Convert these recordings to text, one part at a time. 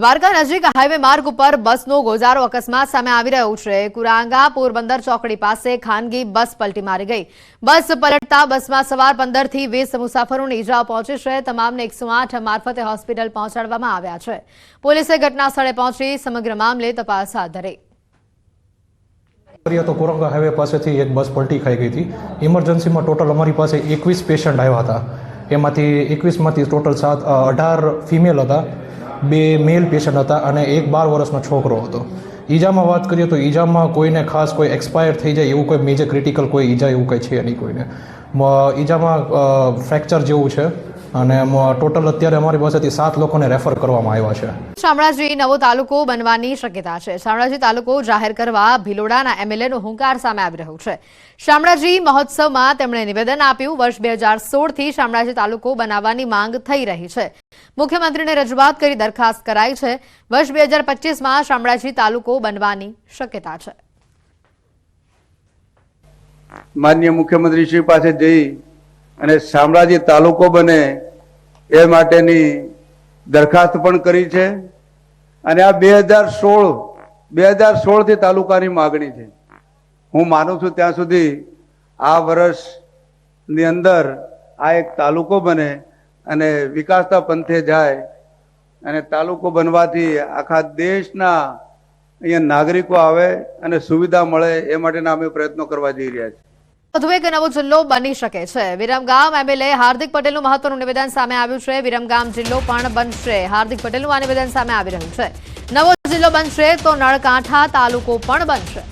દ્વારકા નજીક હાઈવે માર્ગ ઉપર બસનો ગોઝારો અકસ્માત સામે આવી રહ્યો છે। કુરાંગા પોરબંદર ચોકડી પાસે ખાનગી બસ પલટી મારી ગઈ। બસ પલટતા બસમાં સવાર 15 થી 20 મુસાફરોને ઈજાઓ પહોંચી છે। તમામને 108 મારફતે હોસ્પિટલ પહોંચાડવામાં આવ્યા છે। પોલીસે ઘટના સ્થળે પહોંચી સમગ્ર મામલે તપાસ હાથ ધરી। तो कोरंगा हाईवे पासेथी एक बस पलटी खाई गई थी। इमरजन्सी में टोटल अमरी पास 21 पेशंट आया था। एमांथी 21 में टोटल 18 फीमेल था, 2 मेल पेशंट था और एक 12 वर्षनो छोकरो हतो। ईजा में बात करिए तो ईजा में कोईने खास कोई एक्सपायर थी जाए एवं कोई मेजर क्रिटिकल कोई ईजा एवं कई है नहीं। कोईने ईजा में फ्रेक्चर जेवुं छे અને ટોટલ અત્યારે અમારી પાસેથી 7 લોકોને રેફર કરવામાં આવ્યા છે। શામળાજી નવો તાલુકો બનવાની શક્યતા છે। શામળાજી તાલુકો જાહેર કરવા ભિલોડાના એમએલએનો હુંકાર સામે આવી રહ્યો છે। શામળાજી મહોત્સવમાં તેમણે નિવેદન આપ્યું। વર્ષ 2016 થી શામળાજી તાલુકો બનાવવાની માંગ થઈ રહી છે। મુખ્યમંત્રીને રજૂઆત કરી દરખાસ્ત કરાઈ છે। વર્ષ 2025 માં શામળાજી તાલુકો બનવાની શક્યતા છે। માનનીય મુખ્યમંત્રી શ્રી પાસે જઈ અને શામળાજી તાલુકો બને એ માટેની દરખાસ્ત પણ કરી છે અને આ 2016 થી તાલુકાની માગણી છે। હું માનું છું ત્યાં સુધી આ વર્ષની અંદર આ એક તાલુકો બને અને વિકાસના પંથે જાય અને તાલુકો બનવાથી આખા દેશના અહીંયા નાગરિકો આવે અને સુવિધા મળે એ માટેના અમે પ્રયત્નો કરવા જઈ રહ્યા છીએ। વધુ એક નવો જિલ્લો બની શકે છે। વિરમગામ એમએલએ હાર્દિક પટેલનું મહત્વનું નિવેદન સામે આવ્યું છે। વિરમગામ જિલ્લો પણ બનશે। હાર્દિક પટેલનું આ નિવેદન સામે આવી રહ્યું છે। નવો જિલ્લો બનશે તો નળકાંઠા તાલુકો પણ બનશે।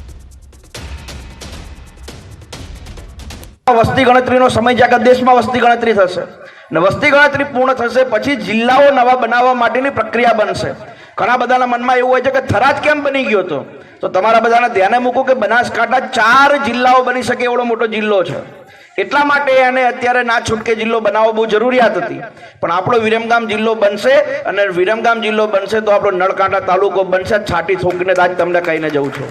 વસ્તી ગણતરીનો સમય જ્યાં દેશમાં વસ્તી ગણતરી થશે ને વસ્તી ગણતરી પૂર્ણ થશે પછી જિલ્લાઓ નવા બનાવવા માટેની પ્રક્રિયા બનશે। ઘણા બધાના મનમાં એવું હોય છે કે થરાદ કેમ બની ગયો હતો, તો તમારા બધાને ધ્યાને મૂકો કે બનાસકાંઠા 4 જિલ્લાઓ બની શકે એવડો મોટો જિલ્લો છે। એટલા માટે એને અત્યારે ના છૂટકે જિલ્લો બનાવવો બહુ જરૂરિયાત હતી, પણ આપણો વિરમગામ જિલ્લો બનશે અને વિરમગામ જિલ્લો બનશે તો આપણો નળકાંઠા તાલુકો બનશે। છાટી થોકીને આજ તમને કહીને જઉં છું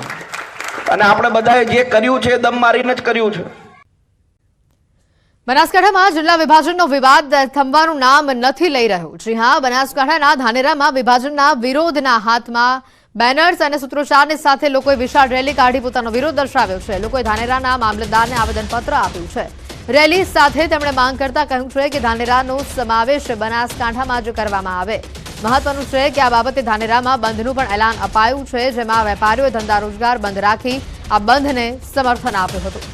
અને આપણે બધાએ જે કર્યું છે દમ મારીને જ કર્યું છે। બનાસકાંઠામાં જિલ્લા વિભાજનનો વિવાદ થંભવાનું નામ નથી લઈ રહ્યો। જી હા, બનાસકાંઠાના ધાનેરામાં વિભાજનના વિરોધના હાથમાં બેનર્સ અને સૂત્રોચ્ચારની સાથે લોકોએ વિશાળ રેલી કાઢી પોતાનો વિરોધ દર્શાવ્યો છે। લોકોએ ધાનેરાના મામલતદારને આવેદનપત્ર આપ્યું છે। રેલી સાથે તેમણે માંગ કરતા કહ્યું છે કે ધાનેરાનો સમાવેશ બનાસકાંઠામાં જ કરવામાં આવે। મહત્વનું છે કે આ બાબતે ધાનેરામાં બંધનું પણ એલાન અપાયું છે, જેમાં વેપારીઓએ ધંધા રોજગાર બંધ રાખી આ બંધને સમર્થન આપ્યું હતું।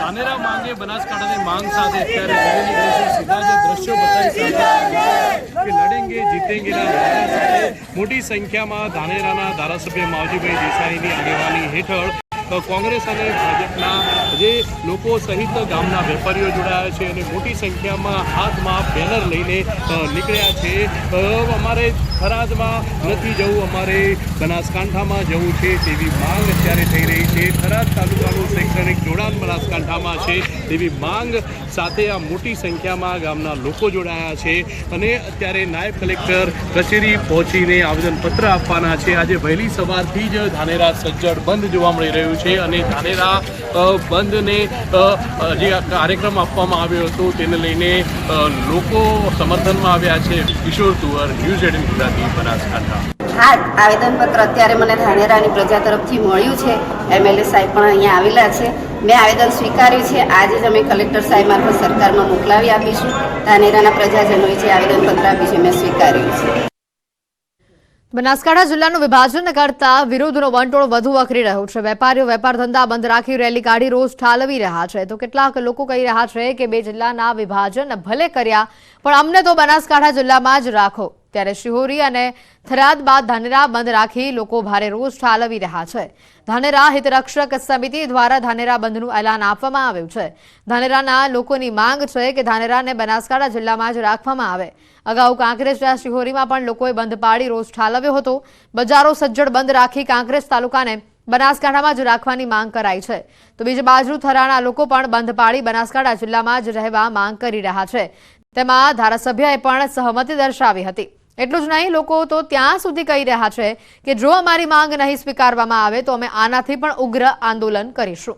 ધાનેરા માંગે બનાસકાંઠાની માંગ સાથે અત્યારે રેલી નીકળી છે। સીધા જે દ્રશ્યો બતાવી કે લડેંગે જીતેંગે ના નારા સાથે મોટી સંખ્યામાં ધાનેરાના ધારાસભ્ય માવજીભાઈ દેસાઈની આગેવાની હેઠળ કોંગ્રેસ અને ભાજપના જે લોકો સહિત ગામના વેપારીઓ જોડાયા છે અને મોટી સંખ્યામાં હાથમાં બેનર લઈને નીકળ્યા છે। અમારે થરાદમાં નથી જવું, અમારે બનાસકાંઠામાં જવું છે તેવી માંગ અત્યારે થઈ રહી છે। થરાદ તાલુકાનું શૈક્ષણિક જોડાણ બનાસકાંઠામાં છે તેવી માંગ સાથે આ મોટી સંખ્યામાં ગામના લોકો જોડાયા છે અને અત્યારે નાયબ કલેક્ટર કચેરી પહોંચીને આવેદનપત્ર આપવાના છે। આજે વહેલી સવારથી જ ધાનેરા સજ્જડ બંધ જોવા મળી રહ્યું છે અને ધાનેરા બંધને જે કાર્યક્રમ આપવામાં આવ્યો હતો તેને લઈને લોકો સમર્થનમાં આવ્યા છે। કિશોર તુવર, ન્યૂઝ 18 ગુજરાતી, બનાસકાંઠા। હા, આવેદનપત્ર અત્યારે મને ધાનેરાની પ્રજા તરફથી મળ્યું છે। એમએલએ સાહેબ પણ અહીંયા આવેલા છે। મેં આવેદન સ્વીકાર્યું છે। આજે જ અમે કલેક્ટર સાહેબ મારફત સરકારમાં મોકલાવી આપીશું। ધાનેરાના પ્રજાજનોએ જે આવેદનપત્ર આપ્યું છે મેં સ્વીકાર્યું છે। બનાસકાંઠા જિલ્લાનું વિભાજન કરતા વિરોધનો વંટોળ વધુ વકરી રહ્યો છે। વેપારીઓ વેપાર ધંધા બંધ રાખી રેલી કાઢી રોષ ઠાલવી રહ્યા છે, તો કેટલાક લોકો કહી રહ્યા છે કે 2 જિલ્લાના વિભાજન ભલે કર્યા પણ અમને તો બનાસકાંઠા જિલ્લામાં જ રાખો। ત્યારે શિહોરી અને થરાદ બાદ ધાનેરા બંધ રાખી લોકો ભારે રોષ ઠાલવી રહ્યા છે। ધાનેરા હિતરક્ષક સમિતિ દ્વારા ધાનેરા બંધનું એલાન આપવામાં આવ્યું છે। ધાનેરાના લોકોની માંગ છે કે ધાનેરાને બનાસકાંઠા જિલ્લામાં જ રાખવામાં આવે। અગાઉ કાંકરેજના શિહોરીમાં પણ લોકોએ બંધ પાડી રોષ ઠાલવ્યો હતો। બજારો સજ્જડ બંધ રાખી કાંકરેજ તાલુકાને બનાસકાંઠામાં જ રાખવાની માંગ કરાઈ છે, તો બીજી બાજુ થરાના લોકો પણ બંધ પાડી બનાસકાંઠા જિલ્લામાં જ રહેવા માંગ કરી રહ્યા છે। તેમાં ધારાસભ્યએ પણ સહમતિ દર્શાવી હતી। એટલું જ નહીં, લોકો તો ત્યાં સુધી કહી રહ્યા છે કે જો અમારી માંગ નહીં સ્વીકારવામાં આવે તો અમે આનાથી પણ ઉગ્ર આંદોલન કરીશું।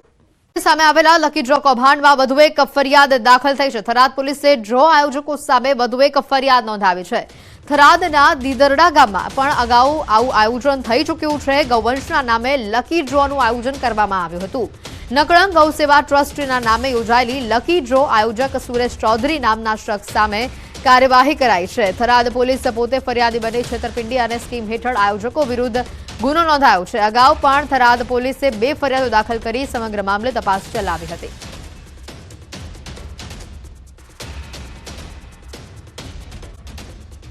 સામે આવેલા લકી ડ્રો કૌભાંડમાં વધુ એક ફરિયાદ દાખલ થઈ છે. થરાદ પોલીસે ડ્રો આયોજકો સામે વધુ એક ફરિયાદ નોંધાવી છે. થરાદના દીદરડા ગામમાં પણ અગાઉ આવું આયોજન થઈ ચૂક્યું છે. ગૌવંશના નામે લકી ડ્રોનું આયોજન કરવામાં આવ્યું હતું. નકળંગ ગૌ સેવા ટ્રસ્ટના નામે યોજાયેલી લકી ડ્રો આયોજક સુરેશ ચૌધરી નામના શખ્સ સામે કાર્યવાહી કરાઈ છે. થરાદ પોલીસ પોતે ફરિયાદી બની છેતરપિંડી અને સ્કીમ હેઠળ આયોજકો વિરુદ્ધ ગુનો નોંધાયો છે. અગાઉ પણ થરાદ પોલીસે 2 ફરિયાદો દાખલ કરી સમગ્ર મામલે તપાસ ચલાવી હતી.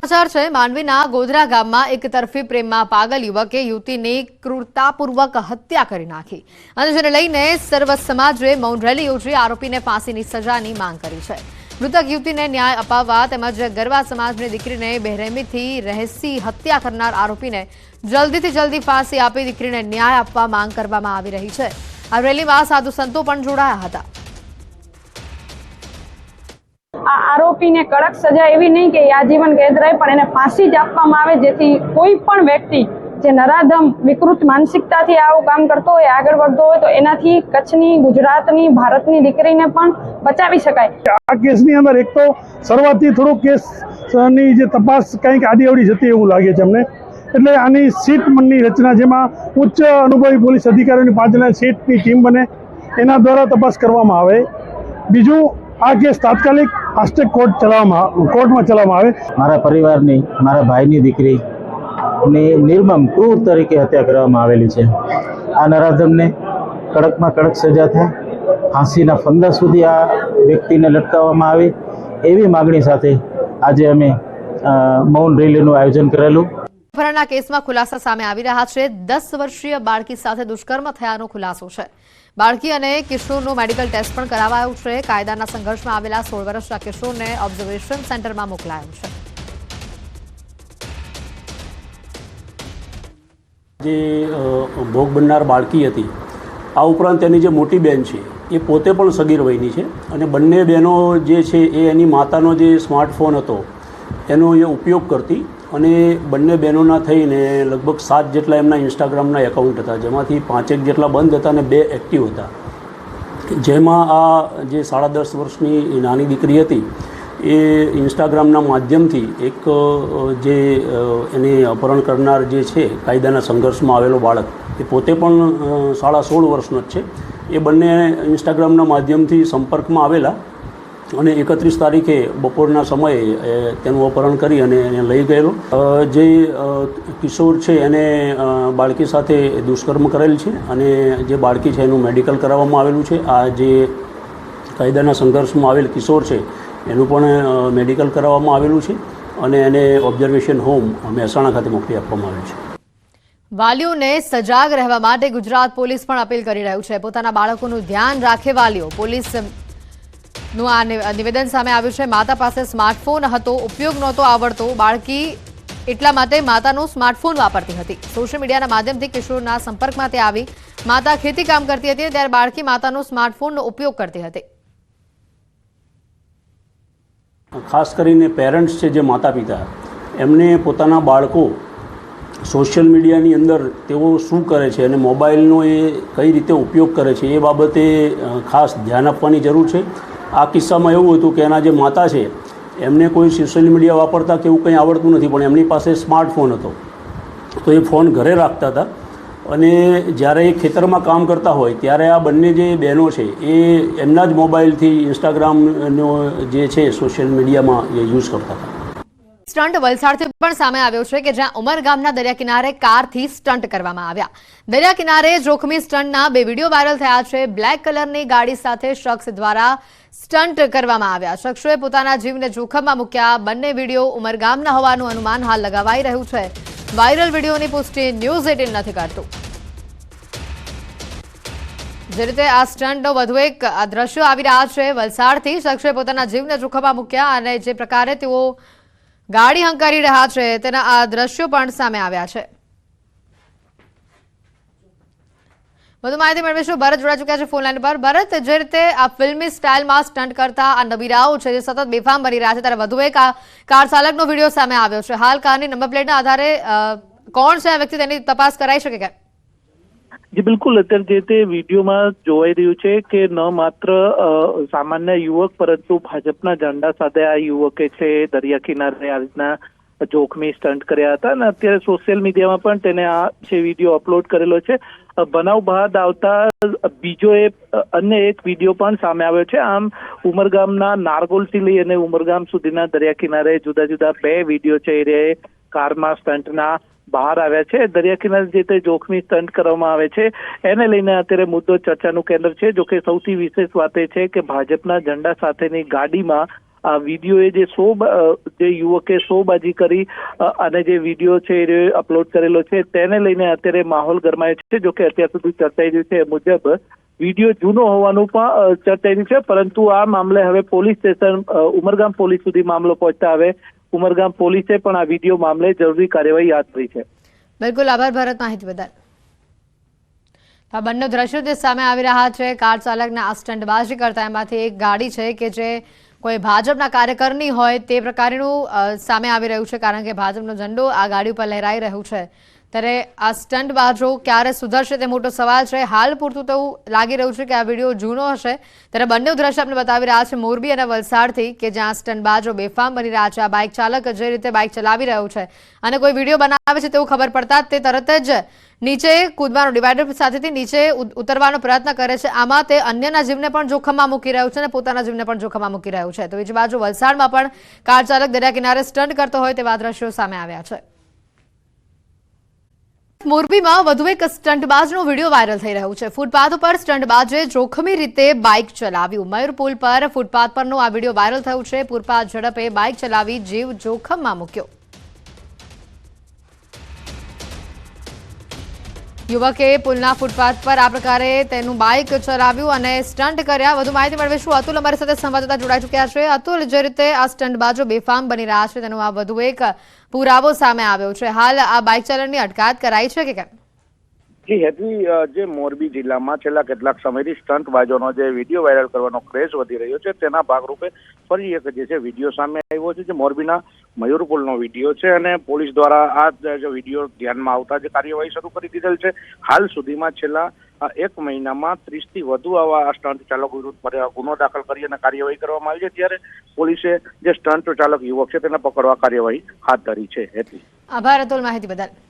સમાચાર છે માંડવીના ગોધરા ગામમાં એક તરફી પ્રેમમાં પાગલ યુવકે યુવતીની ક્રૂરતાપૂર્વક હત્યા કરી નાખી અને જેને લઈને સર્વ સમાજે મૌન રેલી યોજી આરોપીને ફાંસીની સજાની માંગ કરી છે. મૃતક યુવતીને ન્યાય અપાવવા તેમજ ગરવા સમાજની દીકરીને બેરહેમીથી રહેસી હત્યા કરનાર આરોપીને જલ્દીથી જલ્દી ફાંસી આપી દીકરીને ન્યાય આપવા માંગ કરવામાં આવી રહી છે. આ રેલીમાં સાધુ સંતો પણ જોડાયા હતા. આ આરોપીને કડક સજા એવી નહીં કે આજીવન કેદ રહે, પણ એને ફાંસી જ આપવામાં આવે, જેથી કોઈ પણ વ્યક્તિ જે નરાધમ વિકૃત માનસિકતાથી આવું કામ કરતો હોય, આગળ વધતો હોય, તો એનાથી કચ્છની, ગુજરાતની, ભારતની દીકરીને પણ બચાવી શકાય. આ કેસની અંદર એક તો શરૂઆતથી થોડો કેસની જે તપાસ કંઈક આડીઅવળી જતી એવું લાગે છે અમને. એટલે આની સીટ મનની રચના, જેમાં ઉચ્ચ અનુભવી પોલીસ અધિકારીઓની 5 જણા સીટની ટીમ બને, એના દ્વારા તપાસ કરવામાં આવે. બીજું, આ કેસ તાત્કાલિક ફાસ્ટ કોર્ટમાં ચલાવવામાં આવે. મારા પરિવારની, મારા ભાઈની દીકરી ની નિર્મમ ક્રૂર તરીકે હત્યા કરવામાં આવેલી છે. આ નરાધમને કડકમાં કડક સજા થાય, ફાંસીના ફંદા સુધી આ વ્યક્તિને લટકાવવામાં આવે, એવી માગણી સાથે આજે અમે મૌન રેલીનું આયોજન કરેલું. અપહરણના કેસમાં ખુલાસા સામે આવી રહ્યા છે. 10 વર્ષીય બાળકી સાથે દુષ્કર્મ થયાનો ખુલાસો છે. બાળકી અને કિશોરનું મેડિકલ ટેસ્ટ પણ કરાવાયું છે. કાયદાના સંઘર્ષમાં આવેલા 16 વર્ષના કિશોરને ઓબ્ઝર્વેશન સેન્ટરમાં મોકલાયો છે. જે ભોગ બનનાર બાળકી હતી, આ ઉપરાંત તેની જે મોટી બહેન છે એ પોતે પણ સગીર વયની છે અને બંને બહેનો જે છે એ એની માતાનો જે સ્માર્ટફોન હતો એનો એ ઉપયોગ કરતી અને બંને બહેનોના થઈને લગભગ 7 જેટલા એમના ઇન્સ્ટાગ્રામના એકાઉન્ટ હતા, જેમાંથી 5 જેટલા બંધ હતા અને 2 એક્ટિવ હતા. જેમાં આ જે 10.5 વર્ષની નાની દીકરી હતી એ ઇન્સ્ટાગ્રામના માધ્યમથી એક જે એને અપહરણ કરનાર જે છે કાયદાના સંઘર્ષમાં આવેલો બાળક, એ પોતે પણ 16 વર્ષનો જ છે, એ બંને ઇન્સ્ટાગ્રામના માધ્યમથી સંપર્કમાં આવેલા અને 31 તારીખે બપોરના સમયે તેનું અપહરણ કરી અને એને લઈ ગયેલો. જે કિશોર છે એને બાળકી સાથે દુષ્કર્મ કરેલ છે અને જે બાળકી છે એનું મેડિકલ કરાવવામાં આવેલું છે. આ જે કાયદાના સંઘર્ષમાં આવેલ કિશોર છે એનું પણ મેડિકલ કરાવવામાં આવેલું છે અને એને ઓબ્ઝર્વેશન હોમ મહેસાણા ખાતે મોકલી આપવામાં આવેલ છે. વાલીઓને સજાગ રહેવા માટે ગુજરાત પોલીસ પણ અપીલ કરી રહ્યું છે. પોતાના બાળકોનું ધ્યાન રાખે વાલીઓ. પોલીસનું આ નિવેદન સામે આવ્યું છે. માતા પાસે સ્માર્ટફોન હતો, ઉપયોગ નહોતો આવડતો. બાળકી એટલા માટે માતાનો સ્માર્ટફોન વાપરતી હતી. સોશિયલ મીડિયાના માધ્યમથી કિશોરના સંપર્કમાં તે આવી. માતા ખેતી કામ કરતી હતી ત્યારે બાળકી માતાનો સ્માર્ટફોનનો ઉપયોગ કરતી હતી. ખાસ કરીને પેરેન્ટ્સ છે, જે માતા પિતા, એમને પોતાના બાળકો સોશિયલ મીડિયાની અંદર તેઓ શું કરે છે અને મોબાઈલનો એ કઈ રીતે ઉપયોગ કરે છે એ બાબતે ખાસ ધ્યાન આપવાની જરૂર છે. આ કિસ્સામાં એવું હતું કે એના જે માતા છે એમને કોઈ સોશિયલ મીડિયા વાપરતા કે એવું કંઈ આવડતું નથી, પણ એમની પાસે સ્માર્ટફોન હતો તો એ ફોન ઘરે રાખતા હતા અને જ્યારે એ ખેતરમાં કામ કરતા હોય ત્યારે આ બંને જે બહેનો છે એ એમના જ મોબાઈલથી ઇન્સ્ટાગ્રામનો જે છે સોશિયલ મીડિયામાં એ યુઝ કરતા હતા. સ્ટન્ટ વલસાડથી પણ સામે આવ્યો છે કે જ્યાં ઉમરગામના દરિયા કિનારે કારથી સ્ટન્ટ કરવામાં આવ્યા. દરિયા કિનારે જોખમી સ્ટન્ટના 2 વિડીયો વાયરલ થયા છે. બ્લેક કલરની ગાડી સાથે શખ્સ દ્વારા સ્ટન્ટ કરવામાં આવ્યા. શખ્સોએ પોતાના જીવને જોખમમાં મૂક્યા. બંને વિડીયો ઉમરગામના હોવાનું અનુમાન હાલ લગાવાઈ રહ્યું છે. વાયરલ વિડીયોની પુષ્ટિ ન્યૂઝ 18 નથી કરતું. જે રીતે આ સ્ટન્ટનો વધુ એક દ્રશ્યો આવી રહ્યા છે વલસાડથી. શખ્સોએ પોતાના જીવને જોખમમાં મૂક્યા અને જે પ્રકારે તેઓ ગાડી હંકારી રહ્યા છે તેના આ દ્રશ્યો પણ સામે આવ્યા છે. વધુ માહિતી મેળવીશું. ભરત જોડાઈ ચૂક્યા છે ફોન લાઈન પર. ભરત, જે રીતે આ ફિલ્મી સ્ટાઇલમાં સ્ટન્ટ કરતા આ નબીરાઓ છે જે સતત બેફામ બની રહ્યા છે, ત્યારે વધુ એક આ કાર ચાલકનો વિડીયો સામે આવ્યો છે. હાલ કારની નંબર પ્લેટના આધારે કોણ છે આ વ્યક્તિ તેની તપાસ કરાઈ શકે કે? જી બિલકુલ, અત્યારે જે તે વિડીયોમાં જોવાઈ રહ્યું છે કે ન માત્ર સામાન્ય યુવક પરંતુ ભાજપના ઝંડા સાથે આ યુવકે છે દરિયા કિનારે આ રીતના જોખમી સ્ટન્ટ કર્યા હતા અને અત્યારે સોશિયલ મીડિયામાં પણ તેને આ છે વિડીયો અપલોડ કરેલો છે. બનાવ બાદ આવતા બીજો અન્ય એક વિડીયો પણ સામે આવ્યો છે. આમ ઉમરગામના નારગોલથી લઈ અને ઉમરગામ સુધીના દરિયા કિનારે જુદા જુદા 2 વિડીયો છે એ કારમાં સ્ટન્ટના બહાર આવ્યા છે. દરિયા કિનારે જે તે જોખમી સ્ટન્ટ કરવામાં આવે છે એને લઈને અત્યારે મુદ્દો ચર્ચાનું કેન્દ્ર છે. જોકે સૌથી વિશેષ વાત એ છે કે ભાજપના ઝંડા સાથેની ગાડીમાં આ વિડીયોએ જે યુવકે શોબાજી કરી અને જે વિડીયો છે એ અપલોડ કરેલો છે તેને લઈને અત્યારે માહોલ ગરમાયો છે. જોકે અત્યાર સુધી ચર્ચાઈ રહ્યું છે એ મુજબ વિડીયો જૂનો હોવાનું પણ ચર્ચાઈ રહ્યું છે, પરંતુ આ મામલે હવે પોલીસ સ્ટેશન ઉમરગામ પોલીસ સુધી મામલો પહોંચતા હવે ઉમરગામ પોલીસે પણ આ વિડીયો મામલે જરૂરી કાર્યવાહી હાથ ધરી છે. બિલકુલ, આભાર ભરત માહિતી બદલ. આ બંને દ્રશ્યો જે સામે આવી રહ્યા છે કાર ચાલકના આ સ્ટંટબાજી કરતા એમાંથી એક ગાડી છે કે જે કોઈ ભાજપના કાર્યકરની હોય તે પ્રકારનું સામે આવી રહ્યું છે, કારણ કે ભાજપનો ઝંડો આ ગાડી ઉપર લહેરાઈ રહ્યું છે. ત્યારે આ સ્ટંટબાજો ક્યારે સુધરશે તે મોટો સવાલ છે. હાલ પૂરતું તો લાગી રહ્યું છે કે આ વિડીયો જૂનો હશે. ત્યારે બંને દ્રશ્ય આપણે બતાવી રહ્યા છે મોરબી અને વલસાડથી, કે જ્યાં સ્ટંટબાજો બેફામ બની રહ્યા છે. આ બાઇક ચાલક જે રીતે બાઇક ચલાવી રહ્યો છે અને કોઈ વિડીયો બનાવે છે તેવું ખબર પડતા જ તે તરત જ નીચે કૂદવાનો ડિવાઈડર સાથેથી નીચે ઉતરવાનો પ્રયત્ન કરે છે. આમાં તે અન્યના જીવને પણ જોખમમાં મૂકી રહ્યું છે અને પોતાના જીવને પણ જોખમમાં મૂકી રહ્યું છે. તો બીજી બાજુ વલસાડમાં પણ કાર ચાલક દરિયા કિનારે સ્ટન્ટ કરતો હોય તેવા દ્રશ્યો સામે આવ્યા છે. મોરબીમાં વધુ એક સ્ટંટબાજનો વિડીયો વાયરલ થઈ રહ્યો છે. ફૂટપાથ ઉપર સ્ટંટબાજે જોખમી રીતે બાઇક ચલાવ્યું. મયુર પુલ પર ફૂટપાથ પરનો આ વિડીયો વાયરલ થયો છે. પૂરપાટ ઝડપે બાઇક ચલાવી જીવ જોખમમાં મૂક્યો. યુવકે પુલના ફૂટપાથ પર આ પ્રકારે તેનું બાઇક ચલાવ્યું અને સ્ટન્ટ કર્યા. વધુ માહિતી મેળવીશું. અતુલ અમારી સાથે સંવાદદાતા જોડાઈ ચૂક્યા છે. અતુલ, જે રીતે આ સ્ટંટબાજો બેફામ બની રહ્યા છે તેનો આ વધુ એક પુરાવો સામે આવ્યો છે. હાલ આ બાઇક ચાલકની અટકાયત કરાઈ છે કે કેમ? જી હેતવી, જે મોરબી જિલ્લામાં છેલ્લા કેટલાક સમયથી સ્ટંટબાજોનો જે વિડીયો વાયરલ કરવાનો ક્રેઝ વધી રહ્યો છે તેના ભાગરૂપે ફરી એક જે છે વિડીયો સામે આવ્યો છે, જે મોરબીના મયુર પુલનો વિડીયો છે અને પોલીસ દ્વારા આ જે વિડીયો ધ્યાનમાં આવતા જે કાર્યવાહી શરૂ કરી દીધેલ છે. હાલ સુધીમાં છેલ્લા 1 મહિનામાં 30થી વધુ આવા સ્ટંટ ચાલકો વિરુદ્ધ ગુનો દાખલ કરી અને કાર્યવાહી કરવામાં આવી છે. ત્યારે પોલીસે જે સ્ટંટ ચાલક યુવક છે તેને પકડવા કાર્યવાહી હાથ ધરી છે. હેતવી, આભાર અતુલ માહિતી બદલ.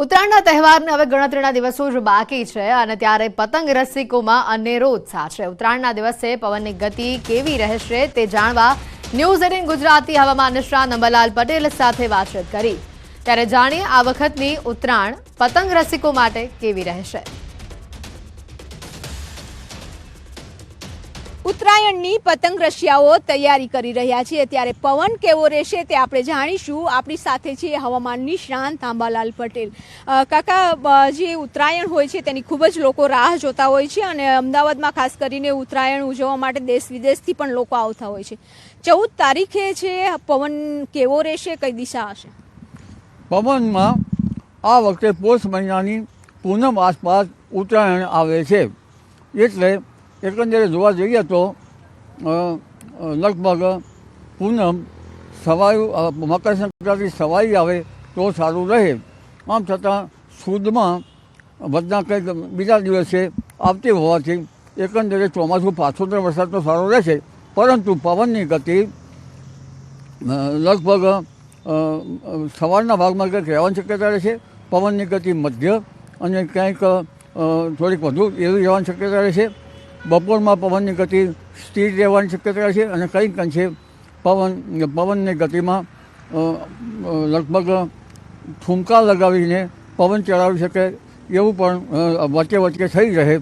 ઉત્તરાયણના તહેવારને હવે ગણતરીના દિવસો જ બાકી છે અને ત્યારે પતંગ રસિકોમાં અનેરો ઉત્સાહ છે. ઉત્તરાયણના દિવસે પવનની ગતિ કેવી રહેશે તે જાણવા ન્યૂઝ 18 ગુજરાતી હવામાન નિષ્ણાત અંબાલાલ પટેલ સાથે વાતચીત કરી. ત્યારે જાણીએ આ વખતની ઉત્તરાયણ પતંગ રસિકો માટે કેવી રહેશે. ઉત્તરાયણની પતંગ રશિયાઓ તૈયારી કરી રહ્યા છે, ત્યારે પવન કેવો રહેશે તે આપણે જાણીશું. આપણી સાથે છે હવામાન નિષ્ણાંત આંબાલાલ પટેલ. કાકા, જે ઉત્તરાયણ હોય છે તેની ખૂબ જ લોકો રાહ જોતા હોય છે અને અમદાવાદમાં ખાસ કરીને ઉત્તરાયણ ઉજવવા માટે દેશ વિદેશથી પણ લોકો આવતા હોય છે. 14 તારીખે છે, પવન કેવો રહેશે, કઈ દિશા હશે? પવનમાં આ વખતે પોષ મહિનાની પૂનમ આસપાસ ઉત્તરાયણ આવે છે, એટલે એકંદરે જોવા જઈએ તો લગભગ પૂનમ સવાયું મકર સંક્રાંતિ સવાઈ આવે તો સારું રહે. આમ છતાં સુદમાં વધના કંઈક બીજા દિવસે આવતી હોવાથી એકંદરે ચોમાસું પાછોતર વરસાદ તો સારો રહેશે, પરંતુ પવનની ગતિ લગભગ સવારના ભાગમાં કંઈક રહેવાની શક્યતા રહેશે. પવનની ગતિ મધ્ય અને કંઈક થોડીક વધુ એવી રહેવાની શક્યતા રહેશે. બપોરમાં પવનની ગતિ સ્થિર રહેવાની શક્યતા છે અને કંઈક અંશે પવનની ગતિમાં લગભગ ઠુમકા લગાવીને પવન ચડાવી શકે એવું પણ વચ્ચે વચ્ચે થઈ રહે